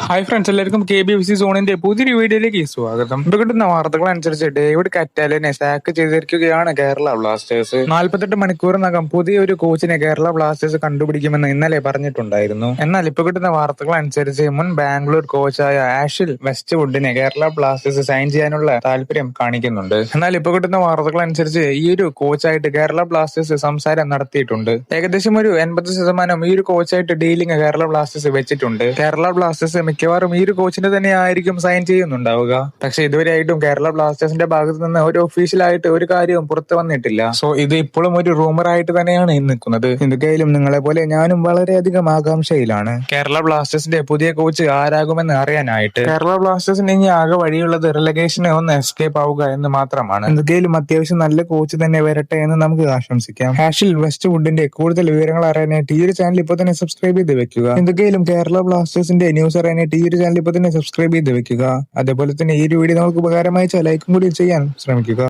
Hi friends, എല്ലാവർക്കും KBFC സോണിന്റെ പുതിയൊരു വീഡിയോയിലേക്ക് സ്വാഗതം. ഇപ്പൊ കിട്ടുന്ന വാർത്തകൾ അനുസരിച്ച് ഡേവിഡ് കറ്റാലിനെ സാക്ക് ചെയ്തിരിക്കുകയാണ് കേരള ബ്ലാസ്റ്റേഴ്സ്. 48 മണിക്കൂറിനകം പുതിയൊരു കോച്ചിനെ കേരള ബ്ലാസ്റ്റേഴ്സ് കണ്ടുപിടിക്കുമെന്ന് ഇന്നലെ പറഞ്ഞിട്ടുണ്ടായിരുന്നു. എന്നാൽ ഇപ്പൊ കിട്ടുന്ന വാർത്തകൾ അനുസരിച്ച് മുൻ ബാംഗ്ലൂർ കോച്ചായ ആഷിൽ വെസ്റ്റ്വുഡിനെ കേരള ബ്ലാസ്റ്റേഴ്സ് സൈൻ ചെയ്യാനുള്ള താല്പര്യം കാണിക്കുന്നുണ്ട്. എന്നാൽ ഇപ്പൊ കിട്ടുന്ന വാർത്തകൾ അനുസരിച്ച് ഈ ഒരു കോച്ചായിട്ട് കേരള ബ്ലാസ്റ്റേഴ്സ് സംസാരം നടത്തിയിട്ടുണ്ട്. ഏകദേശം ഒരു 80% ഈ ഒരു കോച്ചായിട്ട് ഡീലിംഗ് കേരള ബ്ലാസ്റ്റേഴ്സ് വെച്ചിട്ടുണ്ട്. കേരള ബ്ലാസ്റ്റേഴ്സ് മിക്കവാറും ഈ ഒരു കോച്ചിനെ തന്നെ ആയിരിക്കും സൈൻ ചെയ്യുന്നുണ്ടാവുക. പക്ഷെ ഇതുവരെയായിട്ടും കേരള ബ്ലാസ്റ്റേഴ്സിന്റെ ഭാഗത്ത് നിന്ന് ഒരു ഒഫീഷ്യലായിട്ട് ഒരു കാര്യവും പുറത്തു വന്നിട്ടില്ല. സോ ഇത് ഇപ്പോഴും ഒരു റൂമർ ആയിട്ട് തന്നെയാണ് നിൽക്കുന്നത്. എന്തൊക്കെയായാലും നിങ്ങളെ പോലെ ഞാനും വളരെയധികം ആകാംക്ഷയിലാണ് കേരള ബ്ലാസ്റ്റേഴ്സിന്റെ പുതിയ കോച്ച് ആരാകുമെന്ന് അറിയാനായിട്ട്. കേരള ബ്ലാസ്റ്റേഴ്സിന് ഇനി ആകെ വഴിയുള്ളത് റിലഗേഷനെ ഒന്ന് എസ്കേപ്പ് ആവുക എന്ന് മാത്രമാണ്. എന്തൊക്കെയായാലും അത്യാവശ്യം നല്ല കോച്ച് തന്നെ വരട്ടെ എന്ന് നമുക്ക് ആശംസിക്കാം. ആഷിൽ വെസ്റ്റ്വുഡിന്റെ കൂടുതൽ വിവരങ്ങൾ അറിയാനായിട്ട് ഈ ഒരു ചാനൽ ഇപ്പോൾ തന്നെ സബ്സ്ക്രൈബ് ചെയ്ത് വെക്കുക. എന്തൊക്കെയായാലും കേരള ബ്ലാസ്റ്റേഴ്സിന്റെ ന്യൂസ് അറിയാനായിട്ട് ഈ ഒരു ചാനൽ ഇപ്പോൾ തന്നെ സബ്സ്ക്രൈബ് ചെയ്ത് വെക്കുക. അതേപോലെ തന്നെ ഈ ഒരു വീഡിയോ നമുക്ക് ഉപകാരമായി ലൈക്കും കൂടി ചെയ്യാൻ ശ്രമിക്കുക.